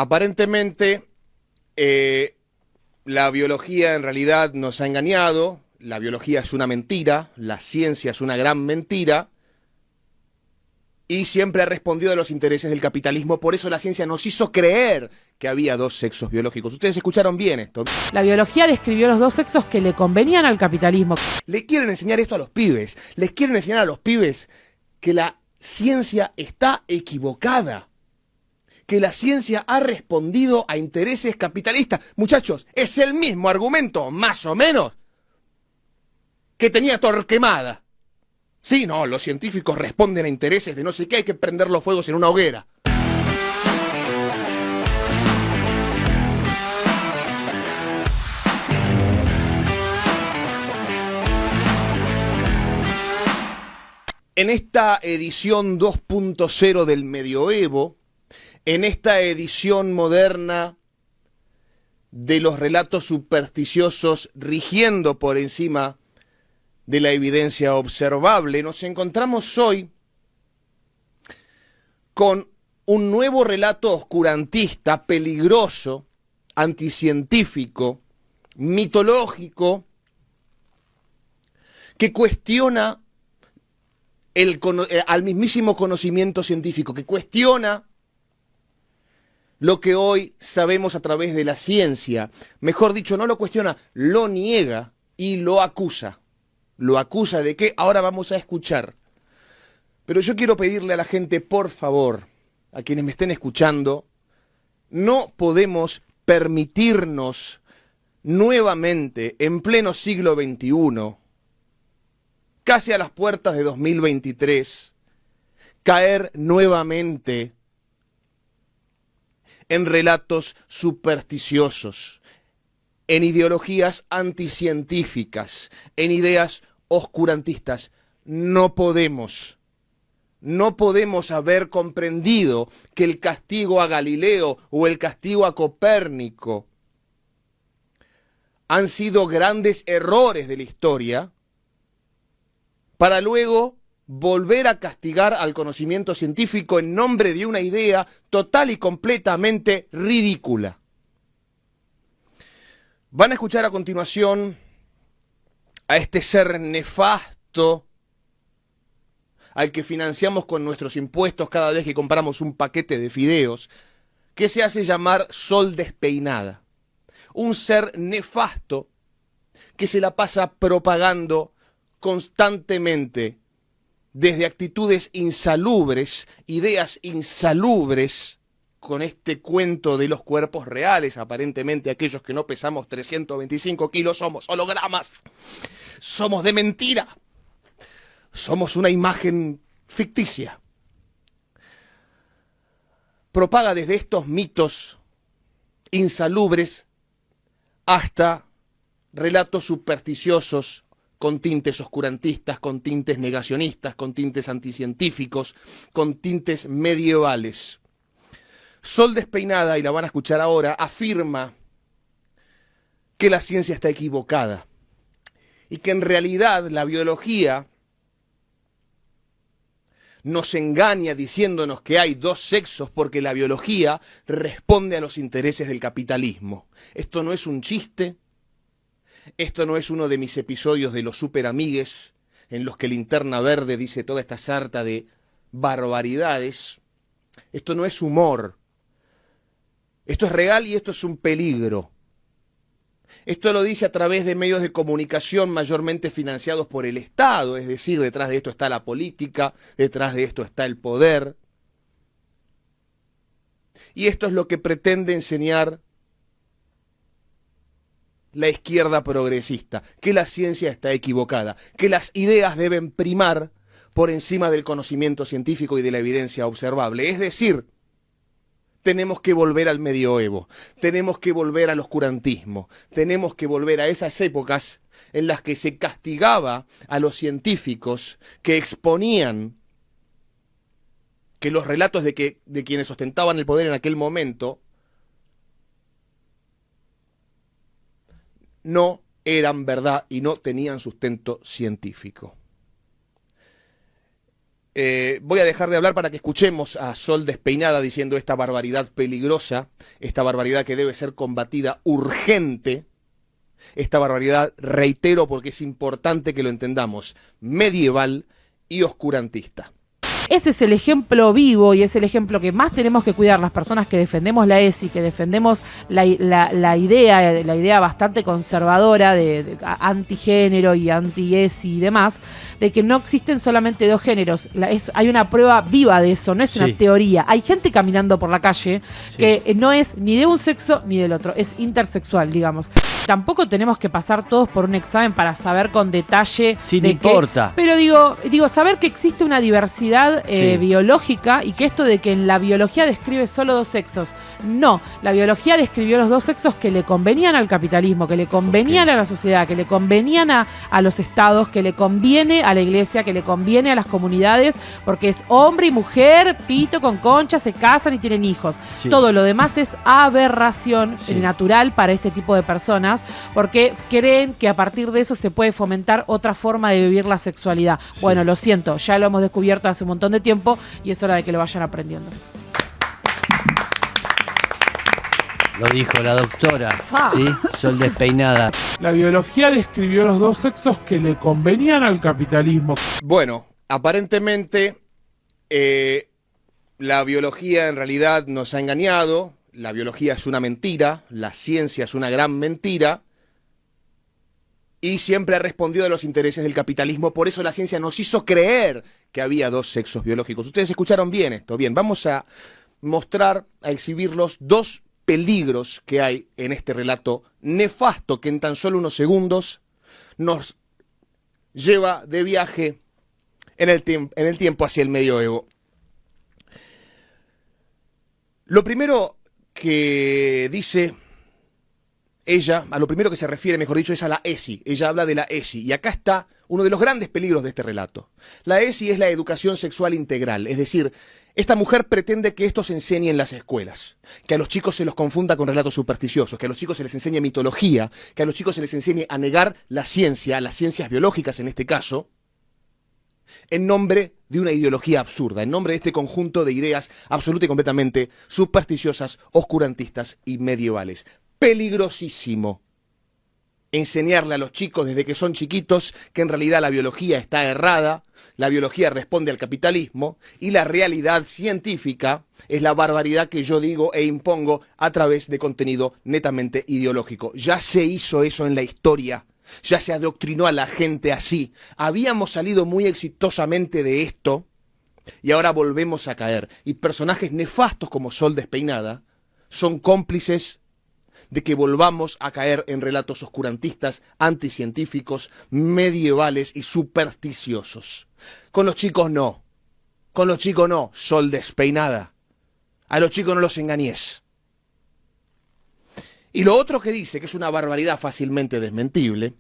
Aparentemente, la biología en realidad nos ha engañado, la biología es una mentira, la ciencia es una gran mentira, y siempre ha respondido a los intereses del capitalismo. Por eso la ciencia nos hizo creer que había dos sexos biológicos. Ustedes escucharon bien esto. La biología describió los dos sexos que le convenían al capitalismo. Le quieren enseñar esto a los pibes. Les quieren enseñar a los pibes que la ciencia está equivocada. Que la ciencia ha respondido a intereses capitalistas. Muchachos, es el mismo argumento, más o menos, que tenía Torquemada. Sí, no, los científicos responden a intereses de no sé qué, hay que prender los fuegos en una hoguera. En esta edición 2.0 del medioevo, en esta edición moderna de los relatos supersticiosos rigiendo por encima de la evidencia observable, nos encontramos hoy con un nuevo relato oscurantista, peligroso, anticientífico, mitológico, que cuestiona al mismísimo conocimiento científico, que cuestiona lo que hoy sabemos a través de la ciencia. Mejor dicho, no lo cuestiona, lo niega y lo acusa. ¿Lo acusa de qué? Ahora vamos a escuchar. Pero yo quiero pedirle a la gente, por favor, a quienes me estén escuchando, no podemos permitirnos nuevamente, en pleno siglo XXI, casi a las puertas de 2023, caer nuevamente en relatos supersticiosos, en ideologías anticientíficas, en ideas oscurantistas. No podemos haber comprendido que el castigo a Galileo o el castigo a Copérnico han sido grandes errores de la historia, para luego volver a castigar al conocimiento científico en nombre de una idea total y completamente ridícula. Van a escuchar a continuación a este ser nefasto al que financiamos con nuestros impuestos cada vez que compramos un paquete de fideos, que se hace llamar Sol Despeinada. Un ser nefasto que se la pasa propagando constantemente desde actitudes insalubres, ideas insalubres, con este cuento de los cuerpos reales. Aparentemente aquellos que no pesamos 325 kilos somos hologramas, somos de mentira, somos una imagen ficticia. Propaga desde estos mitos insalubres hasta relatos supersticiosos con tintes oscurantistas, con tintes negacionistas, con tintes anticientíficos, con tintes medievales. Sol Despeinada, y la van a escuchar ahora, afirma que la ciencia está equivocada y que en realidad la biología nos engaña diciéndonos que hay dos sexos porque la biología responde a los intereses del capitalismo. Esto no es un chiste, esto no es uno de mis episodios de los superamigues en los que Linterna Verde dice toda esta sarta de barbaridades. Esto no es humor. Esto es real y esto es un peligro. Esto lo dice a través de medios de comunicación mayormente financiados por el Estado, es decir, detrás de esto está la política, detrás de esto está el poder. Y esto es lo que pretende enseñar la izquierda progresista, que la ciencia está equivocada, que las ideas deben primar por encima del conocimiento científico y de la evidencia observable. Es decir, tenemos que volver al medioevo, tenemos que volver al oscurantismo, tenemos que volver a esas épocas en las que se castigaba a los científicos que exponían que los relatos de quienes ostentaban el poder en aquel momento no eran verdad y no tenían sustento científico. Voy a dejar de hablar para que escuchemos a Sol Despeinada diciendo esta barbaridad peligrosa, esta barbaridad que debe ser combatida urgente, esta barbaridad, reitero porque es importante que lo entendamos, medieval y oscurantista. Ese es el ejemplo vivo y es el ejemplo que más tenemos que cuidar las personas que defendemos la ESI, que defendemos la idea bastante conservadora de antigénero y anti-ESI y demás, de que no existen solamente dos géneros. Hay una prueba viva de eso, no es una teoría. Hay gente caminando por la calle que no es ni de un sexo ni del otro, es intersexual, digamos. Tampoco tenemos que pasar todos por un examen para saber con detalle. Sí, no importa. Pero digo, saber que existe una diversidad biológica y que esto de que en la biología describe solo dos sexos. No, la biología describió los dos sexos que le convenían al capitalismo, que le convenían a la sociedad, que le convenían a los estados, que le conviene a la iglesia, que le conviene a las comunidades, porque es hombre y mujer, pito con concha, se casan y tienen hijos. Sí. Todo lo demás es aberración natural para este tipo de personas, porque creen que a partir de eso se puede fomentar otra forma de vivir la sexualidad. Sí. Bueno, lo siento, ya lo hemos descubierto hace un montón de tiempo y es hora de que lo vayan aprendiendo. Lo dijo la doctora, ¿sí? Sol Despeinada. La biología describió los dos sexos que le convenían al capitalismo. Bueno, aparentemente la biología en realidad nos ha engañado. La biología es una mentira, la ciencia es una gran mentira y siempre ha respondido a los intereses del capitalismo. Por eso la ciencia nos hizo creer que había dos sexos biológicos. Ustedes escucharon bien esto. Bien, vamos a mostrar, a exhibir los dos peligros que hay en este relato nefasto que en tan solo unos segundos nos lleva de viaje en el tiempo hacia el medioevo. Lo primero que dice ella, a lo primero que se refiere, mejor dicho, es a la ESI. Ella habla de la ESI. Y acá está uno de los grandes peligros de este relato. La ESI es la educación sexual integral. Es decir, esta mujer pretende que esto se enseñe en las escuelas. Que a los chicos se los confunda con relatos supersticiosos. Que a los chicos se les enseñe mitología. Que a los chicos se les enseñe a negar la ciencia, las ciencias biológicas en este caso, en nombre de una ideología absurda, en nombre de este conjunto de ideas absoluta y completamente supersticiosas, oscurantistas y medievales. Peligrosísimo enseñarle a los chicos desde que son chiquitos que en realidad la biología está errada, la biología responde al capitalismo y la realidad científica es la barbaridad que yo digo e impongo a través de contenido netamente ideológico. Ya se hizo eso en la historia. Ya se adoctrinó a la gente así. Habíamos salido muy exitosamente de esto y ahora volvemos a caer. Y personajes nefastos como Sol Despeinada son cómplices de que volvamos a caer en relatos oscurantistas, anticientíficos, medievales y supersticiosos. Con los chicos no. Con los chicos no, Sol Despeinada. A los chicos no los engañes. Y lo otro que dice, que es una barbaridad fácilmente desmentible,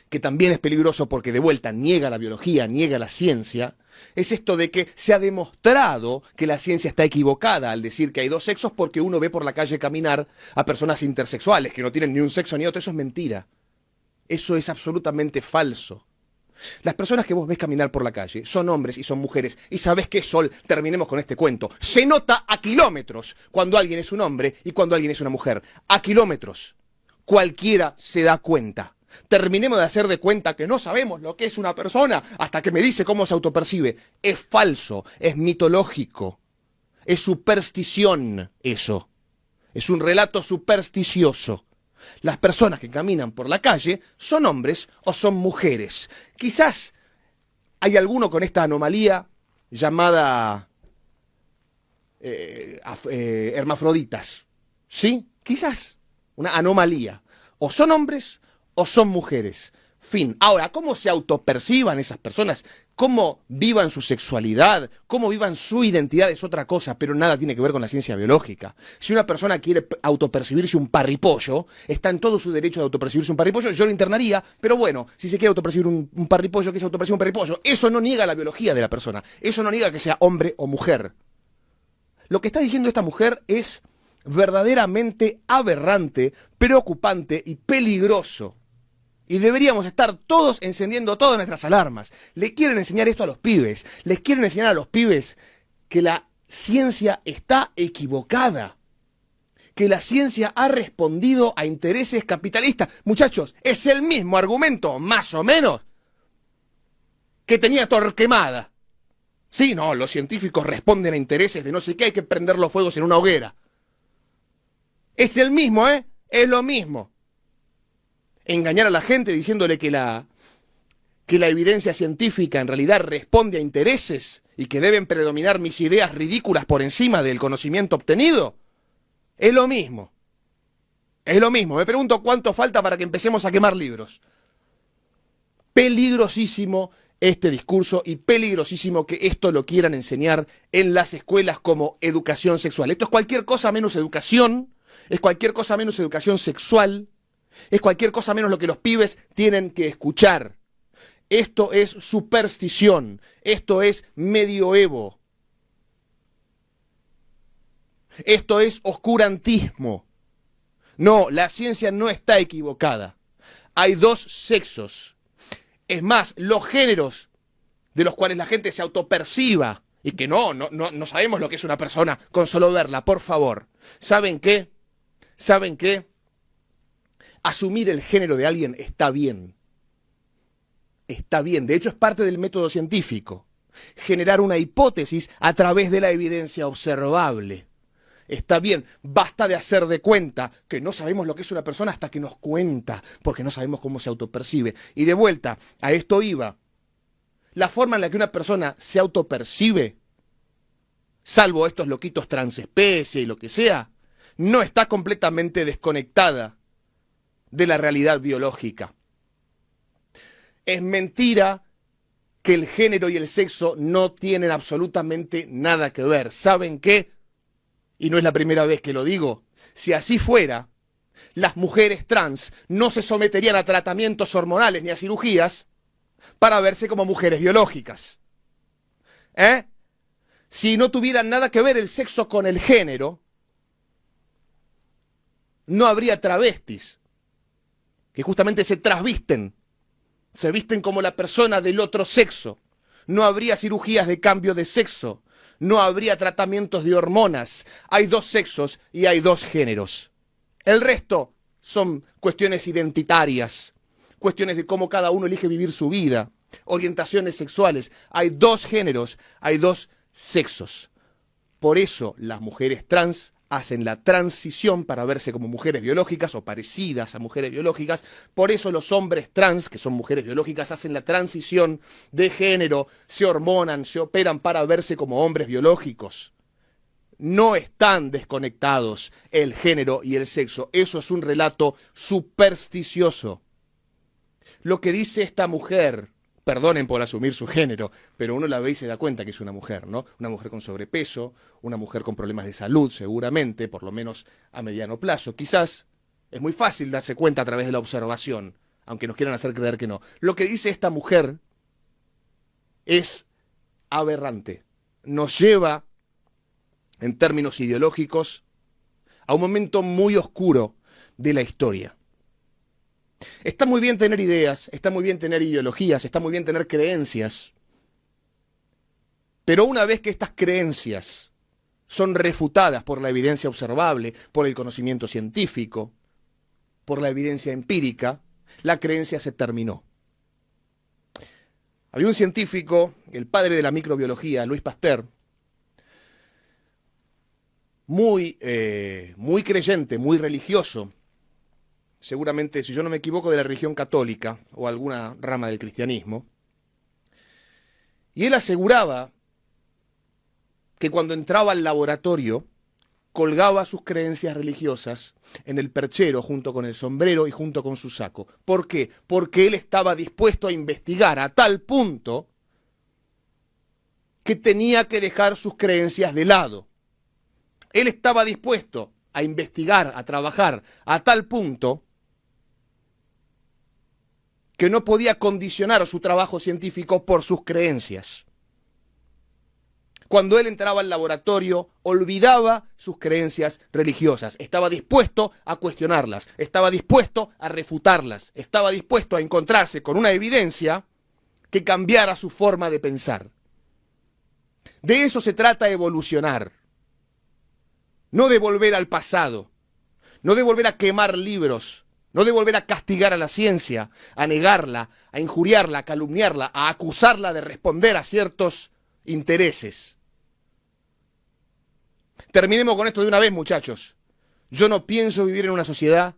que también es peligroso porque de vuelta niega la biología, niega la ciencia, es esto de que se ha demostrado que la ciencia está equivocada al decir que hay dos sexos porque uno ve por la calle caminar a personas intersexuales que no tienen ni un sexo ni otro. Eso es mentira. Eso es absolutamente falso. Las personas que vos ves caminar por la calle son hombres y son mujeres. Y ¿sabés qué, Sol? Terminemos con este cuento. Se nota a kilómetros cuando alguien es un hombre y cuando alguien es una mujer. A kilómetros. Cualquiera se da cuenta. Terminemos de hacer de cuenta que no sabemos lo que es una persona hasta que me dice cómo se autopercibe. Es falso, es mitológico, es superstición eso. Es un relato supersticioso. Las personas que caminan por la calle son hombres o son mujeres. Quizás hay alguno con esta anomalía llamada hermafroditas. ¿Sí? Quizás una anomalía. O son hombres o son mujeres. Fin. Ahora, ¿cómo se autoperciban esas personas? ¿Cómo vivan su sexualidad? ¿Cómo vivan su identidad? Es otra cosa, pero nada tiene que ver con la ciencia biológica. Si una persona quiere autopercibirse un parripollo, está en todo su derecho de autopercibirse un parripollo, yo lo internaría, pero bueno, si se quiere autopercibir un parripollo, que se autoperciba un parripollo. Eso no niega la biología de la persona. Eso no niega que sea hombre o mujer. Lo que está diciendo esta mujer es verdaderamente aberrante, preocupante y peligroso. Y deberíamos estar todos encendiendo todas nuestras alarmas. Le quieren enseñar esto a los pibes. Les quieren enseñar a los pibes que la ciencia está equivocada. Que la ciencia ha respondido a intereses capitalistas. Muchachos, es el mismo argumento, más o menos, que tenía Torquemada. Sí, no, los científicos responden a intereses de no sé qué, hay que prender los fuegos en una hoguera. Es el mismo, ¿eh? Es lo mismo. Engañar a la gente diciéndole que la evidencia científica en realidad responde a intereses y que deben predominar mis ideas ridículas por encima del conocimiento obtenido. Es lo mismo. Es lo mismo. Me pregunto cuánto falta para que empecemos a quemar libros. Peligrosísimo este discurso y peligrosísimo que esto lo quieran enseñar en las escuelas como educación sexual. Esto es cualquier cosa menos educación, es cualquier cosa menos educación sexual, es cualquier cosa menos lo que los pibes tienen que escuchar. Esto es superstición, esto es medioevo, esto es oscurantismo. No, la ciencia no está equivocada. Hay dos sexos. Es más, los géneros de los cuales la gente se autoperciba y que no sabemos lo que es una persona con solo verla, por favor. ¿Saben qué? ¿Saben qué? Asumir el género de alguien está bien. Está bien, de hecho es parte del método científico. Generar una hipótesis a través de la evidencia observable. Está bien, basta de hacer de cuenta que no sabemos lo que es una persona hasta que nos cuenta, porque no sabemos cómo se autopercibe. Y de vuelta, a esto iba. La forma en la que una persona se autopercibe, salvo estos loquitos transespecie y lo que sea, no está completamente desconectada de la realidad biológica. Es mentira que el género y el sexo no tienen absolutamente nada que ver. ¿Saben qué? Y no es la primera vez que lo digo. Si así fuera, las mujeres trans no se someterían a tratamientos hormonales ni a cirugías para verse como mujeres biológicas. Si no tuvieran nada que ver el sexo con el género, no habría travestis, que justamente se trasvisten, se visten como la persona del otro sexo. No habría cirugías de cambio de sexo. No habría tratamientos de hormonas. Hay dos sexos y hay dos géneros. El resto son cuestiones identitarias, cuestiones de cómo cada uno elige vivir su vida, orientaciones sexuales. Hay dos géneros, hay dos sexos. Por eso las mujeres trans hacen la transición para verse como mujeres biológicas o parecidas a mujeres biológicas. Por eso los hombres trans, que son mujeres biológicas, hacen la transición de género, se hormonan, se operan para verse como hombres biológicos. No están desconectados el género y el sexo. Eso es un relato supersticioso. Lo que dice esta mujer, perdonen por asumir su género, pero uno la ve y se da cuenta que es una mujer, ¿no? Una mujer con sobrepeso, una mujer con problemas de salud, seguramente, por lo menos a mediano plazo. Quizás es muy fácil darse cuenta a través de la observación, aunque nos quieran hacer creer que no. Lo que dice esta mujer es aberrante. Nos lleva, en términos ideológicos, a un momento muy oscuro de la historia. Está muy bien tener ideas, está muy bien tener ideologías, está muy bien tener creencias, pero una vez que estas creencias son refutadas por la evidencia observable, por el conocimiento científico, por la evidencia empírica, la creencia se terminó. Había un científico, el padre de la microbiología, Louis Pasteur, muy creyente, muy religioso, seguramente, si yo no me equivoco, de la religión católica o alguna rama del cristianismo. Y él aseguraba que cuando entraba al laboratorio, colgaba sus creencias religiosas en el perchero junto con el sombrero y junto con su saco. ¿Por qué? Porque él estaba dispuesto a investigar a tal punto que tenía que dejar sus creencias de lado. Él estaba dispuesto a investigar, a trabajar a tal punto que no podía condicionar su trabajo científico por sus creencias. Cuando él entraba al laboratorio, olvidaba sus creencias religiosas. Estaba dispuesto a cuestionarlas, estaba dispuesto a refutarlas, estaba dispuesto a encontrarse con una evidencia que cambiara su forma de pensar. De eso se trata evolucionar. No de volver al pasado, no de volver a quemar libros, no de volver a castigar a la ciencia, a negarla, a injuriarla, a calumniarla, a acusarla de responder a ciertos intereses. Terminemos con esto de una vez, muchachos. Yo no pienso vivir en una sociedad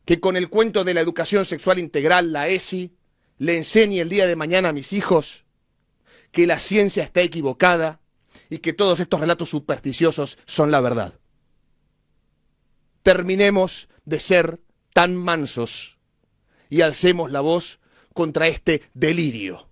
que con el cuento de la educación sexual integral, la ESI, le enseñe el día de mañana a mis hijos que la ciencia está equivocada y que todos estos relatos supersticiosos son la verdad. Terminemos de ser tan mansos y alcemos la voz contra este delirio.